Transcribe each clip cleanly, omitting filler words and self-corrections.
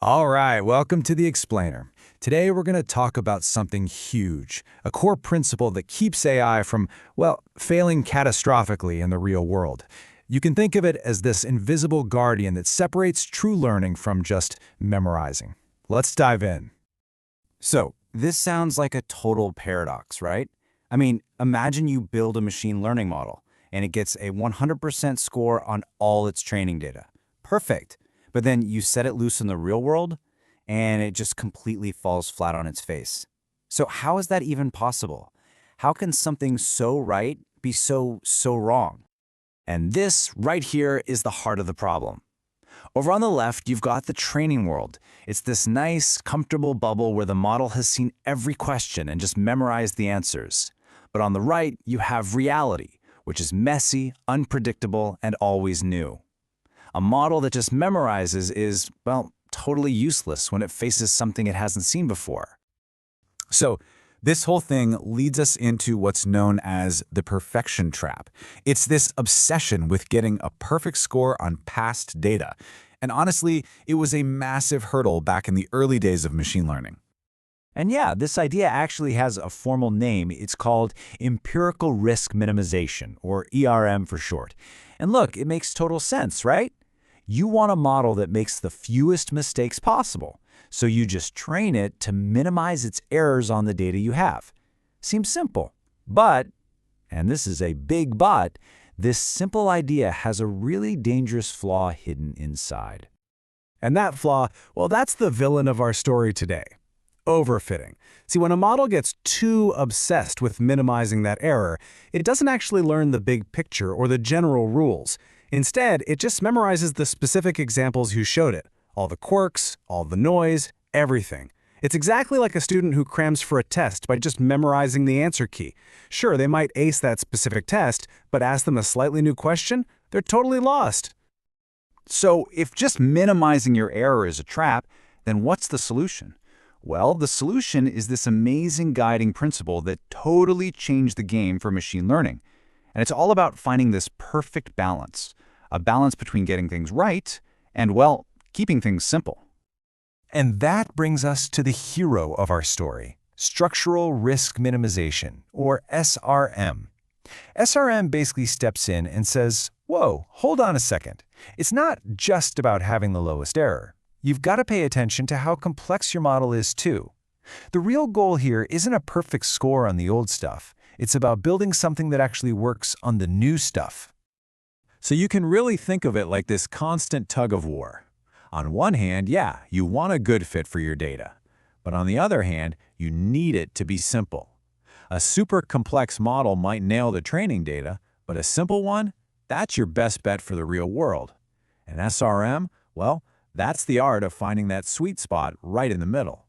All right, welcome to The Explainer. Today we're going to talk about something huge, a core principle that keeps AI from, well, failing catastrophically in the real world. You can think of it as this invisible guardian that separates true learning from just memorizing. Let's dive in. So, this sounds like a total paradox, right? I mean, imagine you build a machine learning model, and it gets a 100% score on all its training data. Perfect. But then you set it loose in the real world, and it just completely falls flat on its face. So how is that even possible? How can something so right be so wrong? And this right here is the heart of the problem. Over on the left, you've got the training world. It's this nice, comfortable bubble where the model has seen every question and just memorized the answers. But on the right, you have reality, which is messy, unpredictable, and always new. A model that just memorizes is, well, totally useless when it faces something it hasn't seen before. So, this whole thing leads us into what's known as the perfection trap. It's this obsession with getting a perfect score on past data. And honestly, it was a massive hurdle back in the early days of machine learning. And yeah, this idea actually has a formal name. It's called Empirical Risk Minimization, or ERM for short. And look, it makes total sense, right? You want a model that makes the fewest mistakes possible, so you just train it to minimize its errors on the data you have. Seems simple, but, and this is a big but, this simple idea has a really dangerous flaw hidden inside. And that flaw, well, that's the villain of our story today. Overfitting. See, when a model gets too obsessed with minimizing that error, it doesn't actually learn the big picture or the general rules. Instead, it just memorizes the specific examples you showed it, all the quirks, all the noise, everything. It's exactly like a student who crams for a test by just memorizing the answer key. Sure, they might ace that specific test, but ask them a slightly new question, they're totally lost. So if just minimizing your error is a trap, then what's the solution? Well, the solution is this amazing guiding principle that totally changed the game for machine learning. And it's all about finding this perfect balance, a balance between getting things right and, well, keeping things simple. And that brings us to the hero of our story, Structural Risk Minimization, or SRM. SRM basically steps in and says, whoa, hold on a second. It's not just about having the lowest error. You've got to pay attention to how complex your model is too. The real goal here isn't a perfect score on the old stuff. It's about building something that actually works on the new stuff. So you can really think of it like this constant tug of war. On one hand, yeah, you want a good fit for your data. But on the other hand, you need it to be simple. A super complex model might nail the training data, but a simple one, that's your best bet for the real world. And SRM, well, that's the art of finding that sweet spot right in the middle.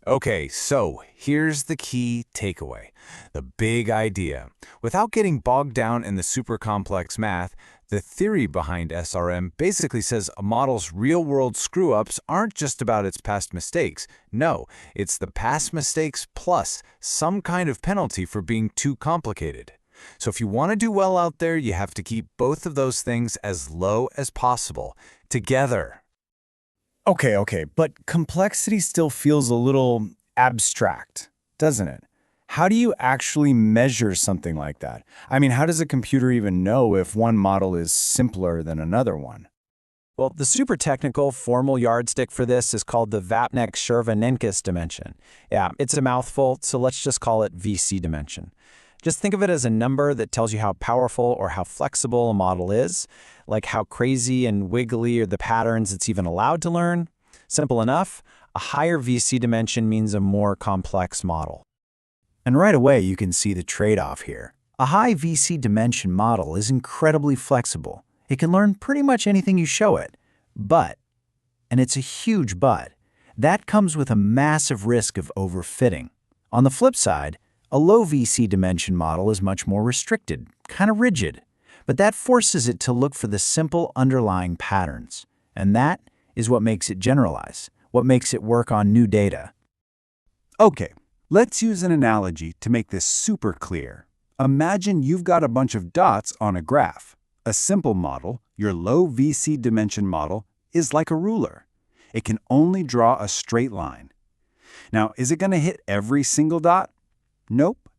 Okay, so here's the key takeaway, the big idea. Without getting bogged down in the super complex math, the theory behind SRM basically says a model's real-world screw-ups aren't just about its past mistakes. No, it's the past mistakes plus some kind of penalty for being too complicated. So if you want to do well out there, you have to keep both of those things as low as possible, together. Okay, but complexity still feels a little abstract, doesn't it? How do you actually measure something like that? I mean, how does a computer even know if one model is simpler than another one? Well, the super technical formal yardstick for this is called the Vapnik-Shirvanenkus dimension. Yeah, it's a mouthful, so let's just call it VC dimension. Just think of it as a number that tells you how powerful or how flexible a model is, like how crazy and wiggly are the patterns it's even allowed to learn. Simple enough, a higher VC dimension means a more complex model. And right away, you can see the trade-off here. A high VC dimension model is incredibly flexible. It can learn pretty much anything you show it. But, and it's a huge but, that comes with a massive risk of overfitting. On the flip side, a low VC dimension model is much more restricted, kind of rigid, but that forces it to look for the simple underlying patterns. And that is what makes it generalize, what makes it work on new data. Okay, let's use an analogy to make this super clear. Imagine you've got a bunch of dots on a graph. A simple model, your low VC dimension model, is like a ruler. It can only draw a straight line. Now, is it going to hit every single dot? Nope.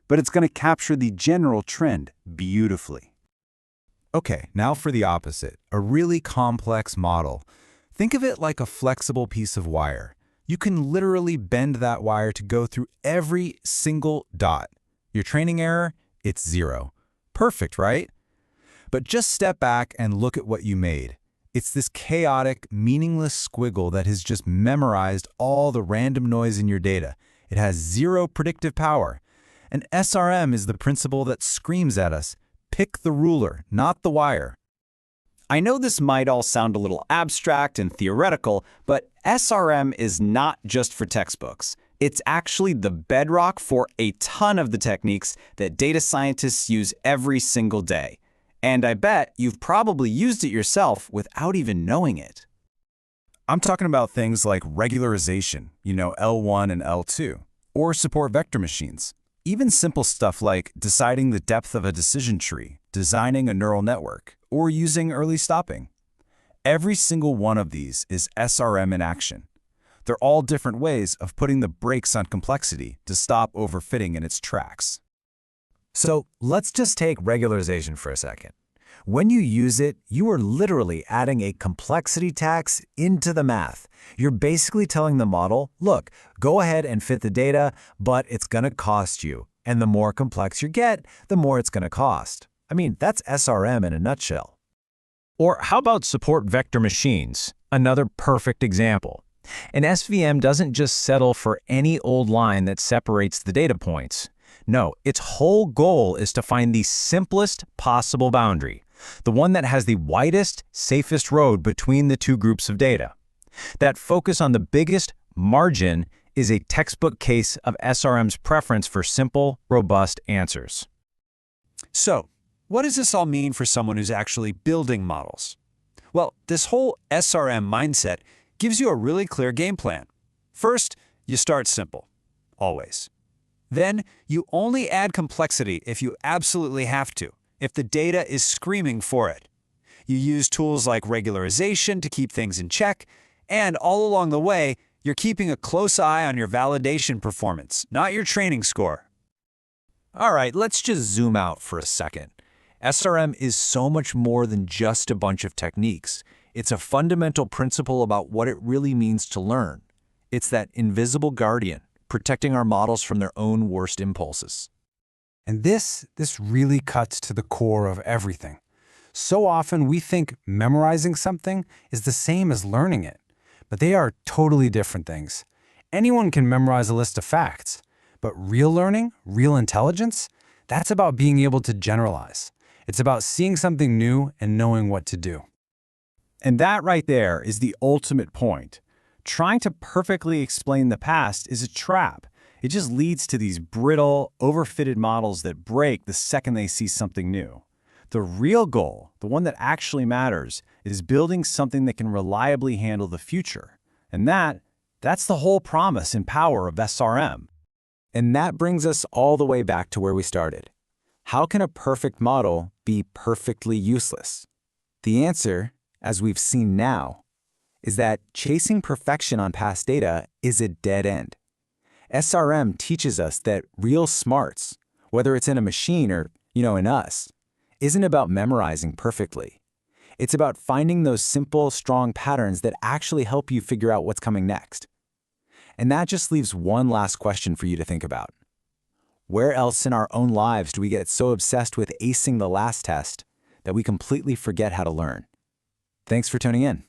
But it's going to capture the general trend beautifully. Okay, now for the opposite, a really complex model. Think of it like a flexible piece of wire. You can literally bend that wire to go through every single dot. Your training error? It's 0. Perfect, right? But just step back and look at what you made. It's this chaotic, meaningless squiggle that has just memorized all the random noise in your data. It has 0 predictive power. And SRM is the principle that screams at us, pick the ruler, not the wire. I know this might all sound a little abstract and theoretical, but SRM is not just for textbooks. It's actually the bedrock for a ton of the techniques that data scientists use every single day. And I bet you've probably used it yourself without even knowing it. I'm talking about things like regularization, L1 and L2, or support vector machines. Even simple stuff like deciding the depth of a decision tree, designing a neural network, or using early stopping. Every single one of these is SRM in action. They're all different ways of putting the brakes on complexity to stop overfitting in its tracks. So let's just take regularization for a second. When you use it, you are literally adding a complexity tax into the math. You're basically telling the model, look, go ahead and fit the data, but it's going to cost you. And the more complex you get, the more it's going to cost. I mean, that's SRM in a nutshell. Or how about support vector machines? Another perfect example. An SVM doesn't just settle for any old line that separates the data points. No, its whole goal is to find the simplest possible boundary, the one that has the widest, safest road between the two groups of data. That focus on the biggest margin is a textbook case of SRM's preference for simple, robust answers. So, what does this all mean for someone who's actually building models? Well, this whole SRM mindset gives you a really clear game plan. First, you start simple, always. Then, you only add complexity if you absolutely have to, if the data is screaming for it. You use tools like regularization to keep things in check, and all along the way, you're keeping a close eye on your validation performance, not your training score. All right, let's just zoom out for a second. SRM is so much more than just a bunch of techniques. It's a fundamental principle about what it really means to learn. It's that invisible guardian, protecting our models from their own worst impulses. And this really cuts to the core of everything. So often we think memorizing something is the same as learning it, but they are totally different things. Anyone can memorize a list of facts, but real learning, real intelligence, that's about being able to generalize. It's about seeing something new and knowing what to do. And that right there is the ultimate point. Trying to perfectly explain the past is a trap. It just leads to these brittle, overfitted models that break the second they see something new. The real goal, the one that actually matters, is building something that can reliably handle the future. And that's the whole promise and power of SRM. And that brings us all the way back to where we started. How can a perfect model be perfectly useless? The answer, as we've seen now, is that chasing perfection on past data is a dead end. SRM teaches us that real smarts, whether it's in a machine or, in us, isn't about memorizing perfectly. It's about finding those simple, strong patterns that actually help you figure out what's coming next. And that just leaves one last question for you to think about. Where else in our own lives do we get so obsessed with acing the last test that we completely forget how to learn? Thanks for tuning in.